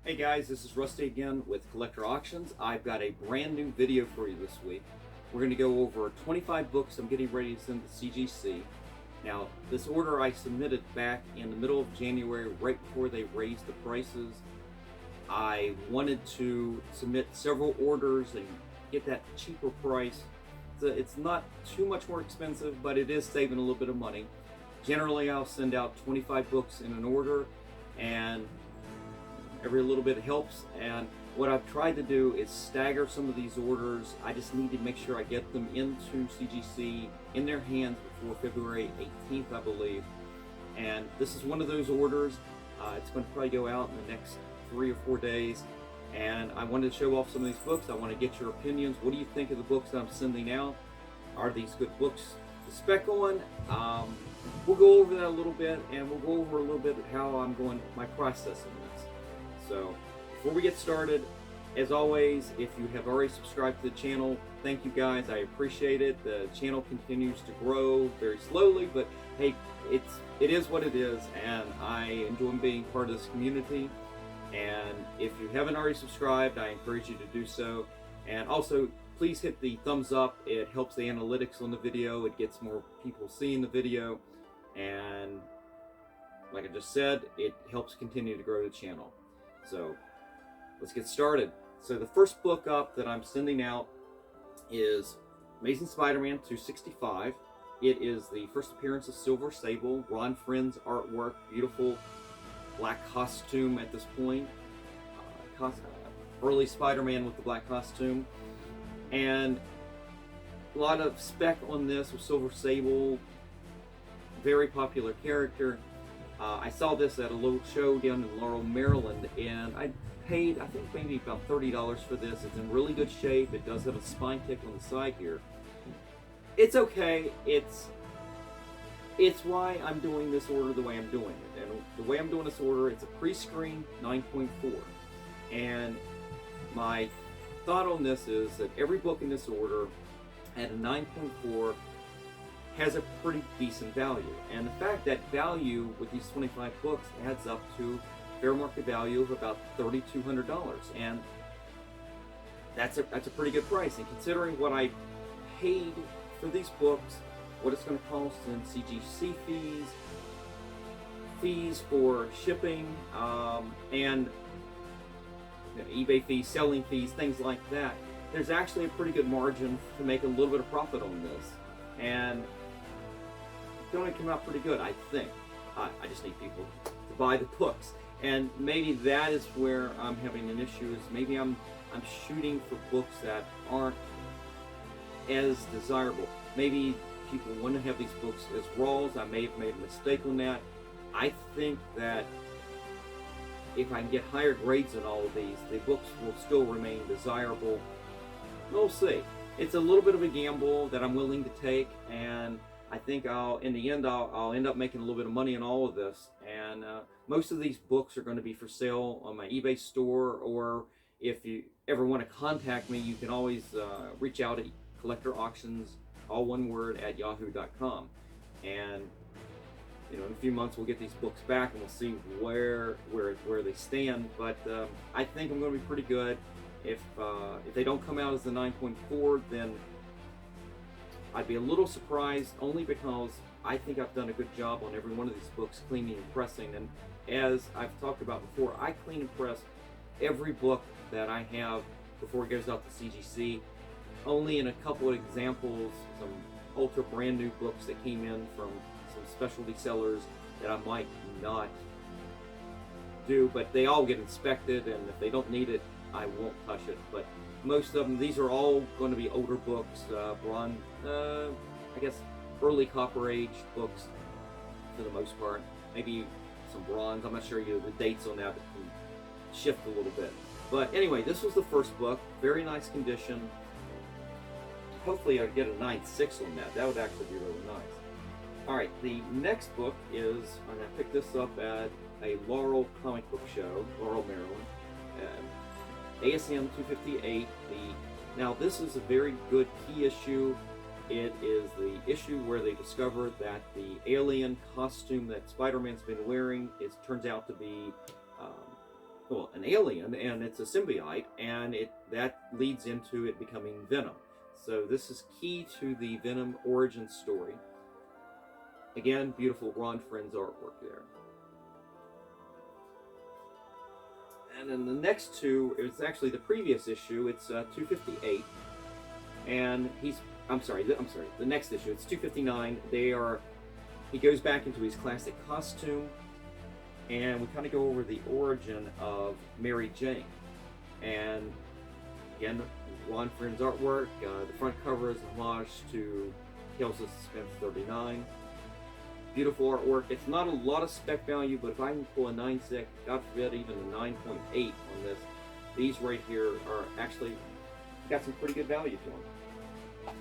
Hey guys, this is Rusty again with Collector Auctions. I've got a brand new video for you this week. We're going to go over 25 books I'm getting ready to send to CGC. Now, this order I submitted back in the middle of January, right before they raised the prices. I wanted to submit several orders and get that cheaper price. It's not too much more expensive, but it is saving a little bit of money. Generally, I'll send out 25 books in an order, and every little bit helps. And what I've tried to do is stagger some of these orders. I just need to make sure I get them into CGC in their hands before February 18th, I believe. And this is one of those orders. It's going to probably go out in the next 3 or 4 days. And I wanted to show off some of these books. I want to get your opinions. What do you think of the books that I'm sending out? Are these good books to spec on? We'll go over that a little bit, and we'll go over a little bit how I'm going, my process in this. So before we get started, as always, if you have already subscribed to the channel, thank you guys. I appreciate it. The channel continues to grow very slowly, but hey, it is what it is, and I enjoy being part of this community. And if you haven't already subscribed, I encourage you to do so. And also, please hit the thumbs up. It helps the analytics on the video. It gets more people seeing the video. And like I just said, it helps continue to grow the channel. So let's get started. So the first book up that I'm sending out is Amazing Spider-Man 265. It is the first appearance of Silver Sable, Ron Friend's artwork, beautiful black costume at this point. Early Spider-Man with the black costume. And a lot of spec on this with Silver Sable, very popular character. I saw this at a little show down in Laurel, Maryland, and I paid, I think, maybe about $30 for this. It's in really good shape. It does have a spine tick on the side here. It's okay. It's why I'm doing this order the way I'm doing it. And the way I'm doing this order, it's a pre-screen 9.4. And my thought on this is that every book in this order at a 9.4 has a pretty decent value, and the fact that value with these 25 books adds up to fair market value of about $3,200, and that's a pretty good price. And considering what I paid for these books, what it's going to cost in CGC fees for shipping, and eBay fees, selling fees, things like that, there's actually a pretty good margin to make a little bit of profit on this, and it's going to come out pretty good, I think. I just need people to buy the books, and maybe that is where I'm having an issue. Is maybe I'm shooting for books that aren't as desirable. Maybe people want to have these books as raws. I may have made a mistake on that. I think that if I can get higher grades in all of these, the books will still remain desirable. We'll see. It's a little bit of a gamble that I'm willing to take, and I think in the end I'll end up making a little bit of money in all of this. And most of these books are going to be for sale on my eBay store, or if you ever want to contact me, you can always reach out at Collector Auctions, all one word, at yahoo.com. And in a few months we'll get these books back and we'll see where they stand. But I think I'm going to be pretty good. If they don't come out as the 9.4, then I'd be a little surprised, only because I think I've done a good job on every one of these books, cleaning and pressing. And as I've talked about before, I clean and press every book that I have before it goes out to CGC. Only in a couple of examples, some ultra brand new books that came in from some specialty sellers that I might not do, but they all get inspected, and if they don't need it, I won't touch it. But most of them, these are all going to be older books, I guess early Copper Age books for the most part. Maybe some bronze. I'm not sure the dates on that can shift a little bit. But anyway, this was the first book. Very nice condition. Hopefully I get a 9.6 on that. That would actually be really nice. Alright, the next book is, I'm going to pick this up at a Laurel comic book show, Laurel, Maryland. ASM 258. Now this is a very good key issue. It is the issue where they discover that the alien costume that Spider-Man's been wearing turns out to be well, an alien, and it's a symbiote, and that leads into it becoming Venom. So this is key to the Venom origin story. Again, beautiful Ron Friends artwork there. And then the next two is actually the previous issue. It's 258, and the next issue. It's 259. He goes back into his classic costume, and we kind of go over the origin of Mary Jane. And again, Ron Friends artwork. The front cover is a homage to Tales of Suspense 39. Beautiful artwork. It's not a lot of spec value, but if I can pull a 9.6, God forbid, even a 9.8 on this, these right here are actually got some pretty good value to them.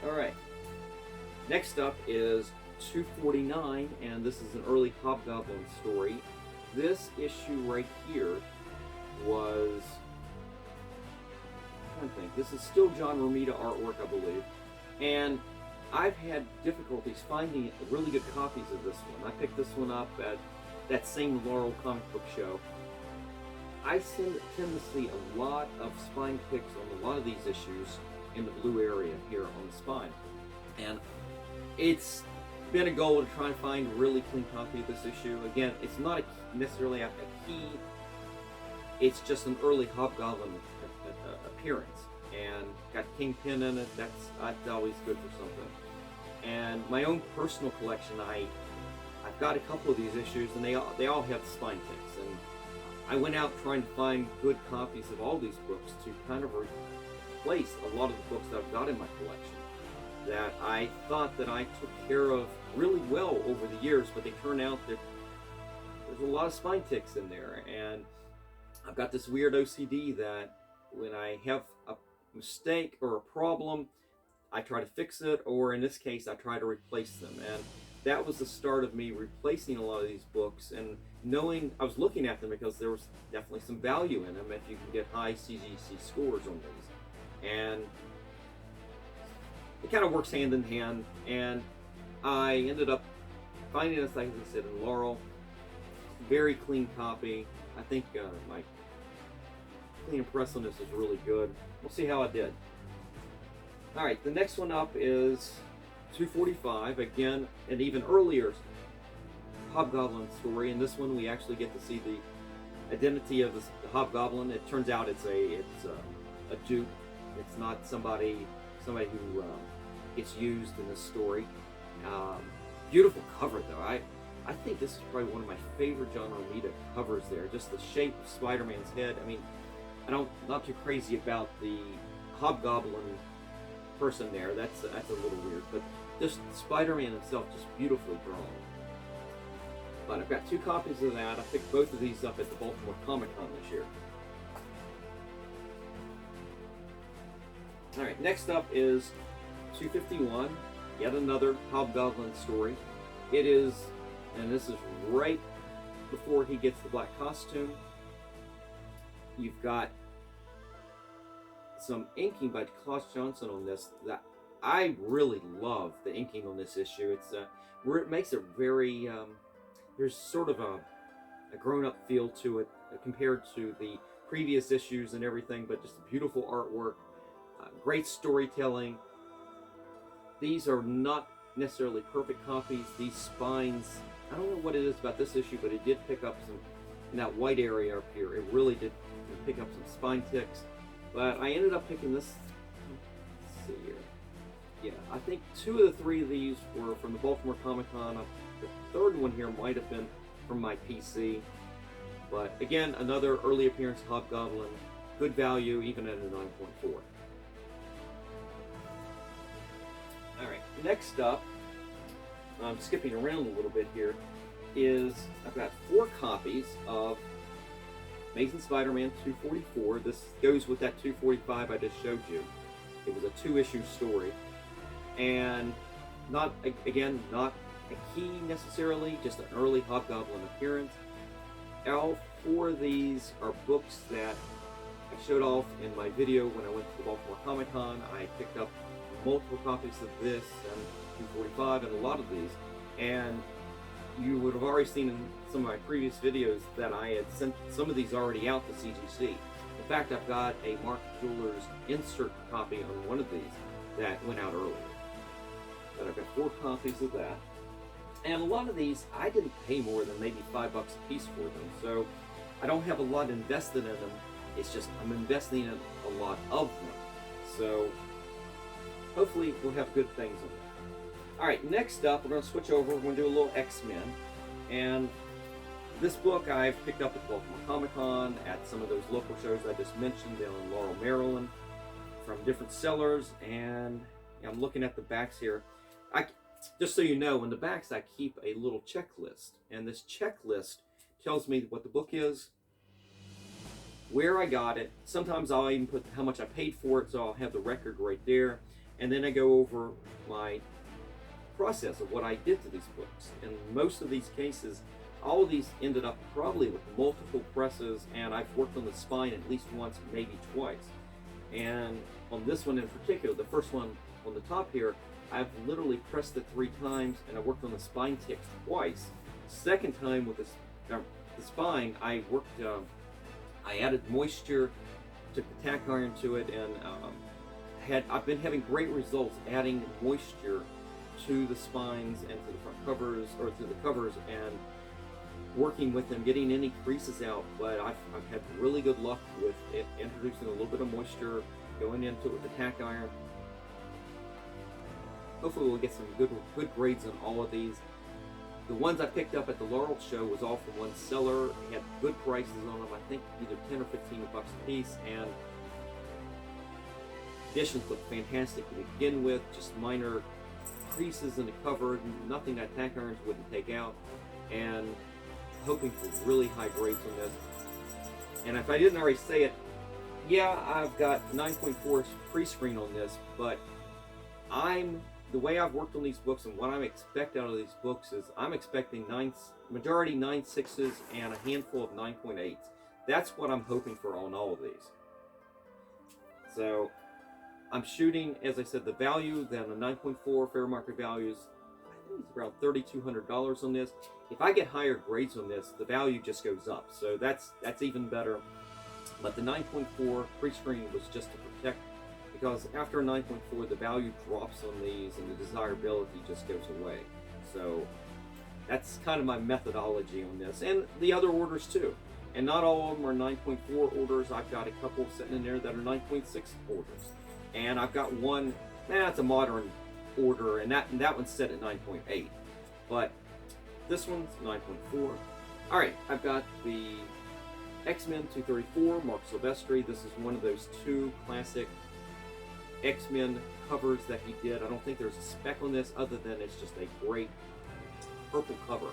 Alright. Next up is 249, and this is an early Hobgoblin story. This issue right here was, I'm trying to think, this is still John Romita artwork, I believe, and I've had difficulties finding really good copies of this one. I picked this one up at that same Laurel comic book show. I tend to see a lot of spine picks on a lot of these issues in the blue area here on the spine. And it's been a goal to try and find a really clean copy of this issue. Again, it's not necessarily a key, it's just an early Hobgoblin appearance. And got Kingpin in it, that's always good for something. And my own personal collection, I've got a couple of these issues, and they all have spine ticks. And I went out trying to find good copies of all these books to kind of replace a lot of the books that I've got in my collection that I thought that I took care of really well over the years, but they turn out that there's a lot of spine ticks in there. And I've got this weird OCD that when I have a mistake or a problem, I try to fix it, or in this case, I try to replace them. And that was the start of me replacing a lot of these books, and knowing, I was looking at them because there was definitely some value in them if you can get high CGC scores on these. And it kind of works hand in hand, and I ended up finding this, like I said, in Laurel. Very clean copy. I think my clean and press on this is really good. We'll see how I did. Alright, the next one up is 245, again, an even earlier Hobgoblin story. In this one, we actually get to see the identity of the Hobgoblin. It turns out it's a dupe. It's not somebody who gets used in this story. Beautiful cover, though. I think this is probably one of my favorite John Romita covers there. Just the shape of Spider-Man's head. I mean, not too crazy about the Hobgoblin person there. That's a little weird, but just Spider-Man himself, just beautifully drawn. But I've got two copies of that. I picked both of these up at the Baltimore Comic-Con this year. Alright, next up is 251, yet another Hobgoblin story. It is, and this is right before he gets the black costume. You've got some inking by Klaus Johnson on this that I really love. The inking on this issue, it's where it makes it very there's sort of a grown-up feel to it compared to the previous issues and everything, but just beautiful artwork, great storytelling. These are not necessarily perfect copies. These spines, I don't know what it is about this issue, but it did pick up some in that white area up here. It really did pick up some spine ticks. But I ended up picking this. Let's see here. Yeah, I think two of the three of these were from the Baltimore Comic-Con. The third one here might have been from my PC. But again, another early appearance of Hobgoblin. Good value, even at a 9.4. Alright, next up, I'm skipping around a little bit here, is I've got 4 copies of Amazing Spider-Man 244. This goes with that 245 I just showed you. It was a 2-issue story. And not a key necessarily, just an early Hobgoblin appearance. All 4 of these are books that I showed off in my video when I went to the Baltimore Comic-Con. I picked up multiple copies of this and 245 and a lot of these. And you would have already seen in some of my previous videos that I had sent some of these already out to CGC. In fact, I've got a Mark Jewelers insert copy on one of these that went out earlier. But I've got 4 copies of that. And a lot of these, I didn't pay more than maybe $5 a piece for them. So I don't have a lot invested in them. It's just I'm investing in a lot of them. So hopefully we'll have good things on them. Alright, next up, we're going to switch over. We're going to do a little X-Men. And this book I've picked up at Baltimore Comic-Con, at some of those local shows I just mentioned down in Laurel, Maryland, from different sellers. And I'm looking at the backs here. Just so you know, in the backs I keep a little checklist. And this checklist tells me what the book is, where I got it. Sometimes I'll even put how much I paid for it, so I'll have the record right there. And then I go over my process of what I did to these books. In most of these cases, all of these ended up probably with multiple presses, and I've worked on the spine at least once, maybe twice. And on this one in particular, the first one on the top here, I've literally pressed it 3 times, and I worked on the spine tick twice. Second time with the spine, I worked, I added moisture, took the tack iron to it, and I've been having great results adding moisture to the spines and to the front covers, or to the covers, and working with them, getting any creases out. But I've had really good luck with it, introducing a little bit of moisture, going into it with the tack iron. Hopefully we'll get some good grades on all of these. The ones I picked up at the Laurel show was all from one seller. He had good prices on them, I think either 10 or 15 bucks a piece, and editions look fantastic to begin with, just minor creases in the cover, nothing that tack irons wouldn't take out, and hoping for really high grades on this. And if I didn't already say it, yeah, I've got 9.4 pre-screen on this, but the way I've worked on these books and what I expect out of these books is I'm expecting majority 9.6s and a handful of 9.8s. That's what I'm hoping for on all of these. So I'm shooting, as I said, the value, then a 9.4 fair market values. I think it's around $3,200 on this. If I get higher grades on this, the value just goes up. So that's even better. But the 9.4 pre-screen was just to protect, because after a 9.4, the value drops on these and the desirability just goes away. So that's kind of my methodology on this, and the other orders too. And not all of them are 9.4 orders. I've got a couple sitting in there that are 9.6 orders. And I've got one, it's a modern order, and that one's set at 9.8. But this one's 9.4. All right, I've got the X-Men 234, Mark Silvestri. This is one of those 2 classic X-Men covers that he did. I don't think there's a spec on this other than it's just a great purple cover.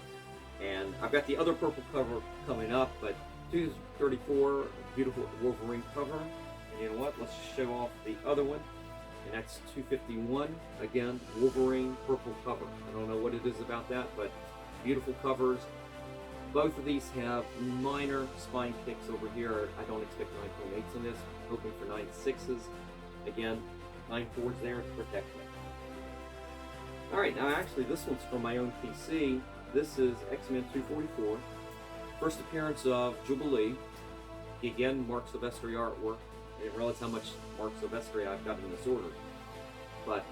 And I've got the other purple cover coming up, but 234, beautiful Wolverine cover. And you know what? Let's show off the other one. And that's 251. Again, Wolverine purple cover. I don't know what it is about that, but beautiful covers. Both of these have minor spine kicks over here. I don't expect 9.8s on this. Hoping for 9.6s. Again, 9.4s there to protect me. Alright, now actually this one's from my own PC. This is X-Men 244. First appearance of Jubilee. Again, Mark Silvestri artwork. I didn't realize how much Mark Silvestri I've got in this order. But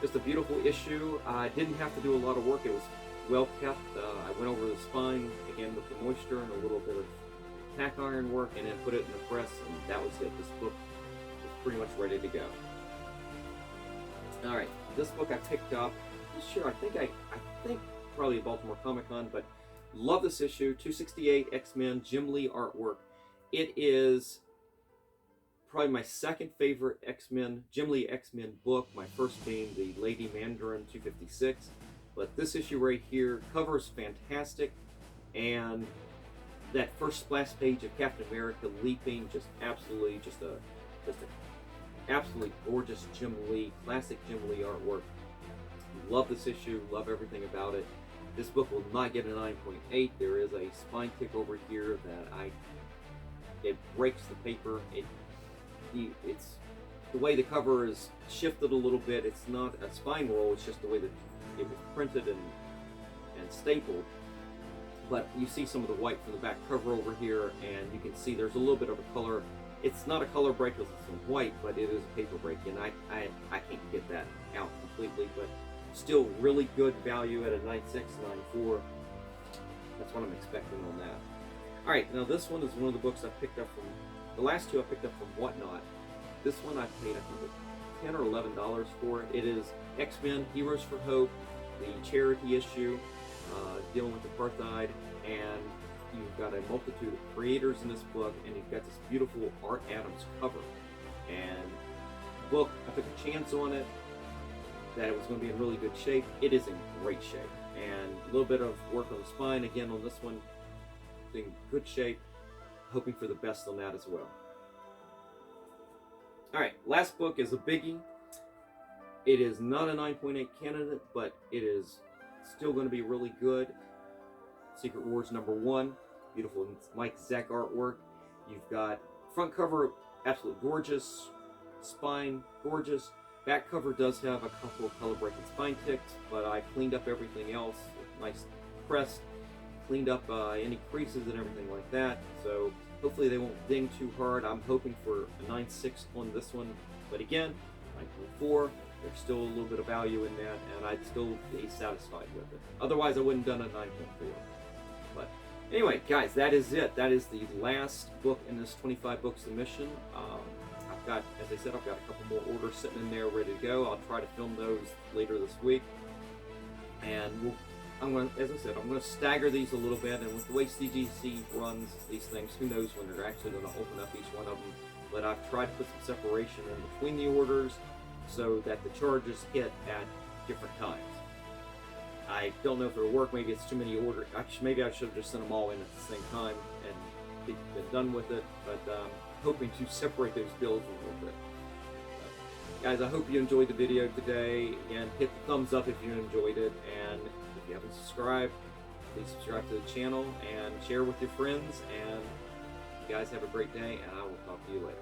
just a beautiful issue. I didn't have to do a lot of work. It was well kept. I went over the spine again with the moisture and a little bit of tack iron work, and then put it in the press, and that was it. This book was pretty much ready to go. Alright, this book I picked up, sure, I think probably at Baltimore Comic-Con, but love this issue, 268 X-Men, Jim Lee artwork. It is probably my second favorite X-Men, Jim Lee X-Men book, my first being the Lady Mandarin 256. But this issue right here, cover is fantastic, and that first splash page of Captain America leaping, just absolutely, just a absolutely gorgeous Jim Lee, classic Jim Lee artwork. Love this issue, love everything about it. This book will not get a 9.8. There is a spine tick over here that it breaks the paper. It's the way the cover is shifted a little bit. It's not a spine roll, it's just the way that it was printed, and and stapled. But you see some of the white from the back cover over here, and you can see there's a little bit of a color. It's not a color break because it's in white, but it is a paper break, and I can't get that out completely, but still really good value at a 96.94. That's what I'm expecting on that. All right, now this one is one of the books I picked up from, the last two I picked up from Whatnot. This one I paid, I think, $10 or $11 for it. It is X-Men, Heroes for Hope, the charity issue, dealing with apartheid, and you've got a multitude of creators in this book, and you've got this beautiful Art Adams cover. And the book, I took a chance on it, that it was going to be in really good shape. It is in great shape, and a little bit of work on the spine again on this one, in good shape. Hoping for the best on that as well. All right, last book is a biggie. It is not a 9.8 candidate, but it is still going to be really good. Secret Wars #1, beautiful Mike Zeck artwork. You've got front cover, absolutely gorgeous. Spine, gorgeous. Back cover does have a couple of color breaking spine ticks, but I cleaned up everything else. Nice pressed, cleaned up any creases and everything like that. So hopefully they won't ding too hard. I'm hoping for a 9.6 on this one, but again, 9.4. There's still a little bit of value in that, and I'd still be satisfied with it. Otherwise, I wouldn't have done a 9.4. But anyway, guys, that is it. That is the last book in this 25 book submission. I've got, as I said, I've got a couple more orders sitting in there ready to go. I'll try to film those later this week. And I'm going to, as I said, I'm going to stagger these a little bit. And with the way CGC runs these things, who knows when they're actually going to open up each one of them. But I've tried to put some separation in between the orders so that the charges hit at different times. I don't know if it'll work. Maybe it's too many orders. Maybe I should have just sent them all in at the same time and been done with it. But hoping to separate those bills a little bit. Guys, I hope you enjoyed the video today. Again, hit the thumbs up if you enjoyed it. And if you haven't subscribed, please subscribe to the channel and share with your friends. And you guys have a great day, and I will talk to you later.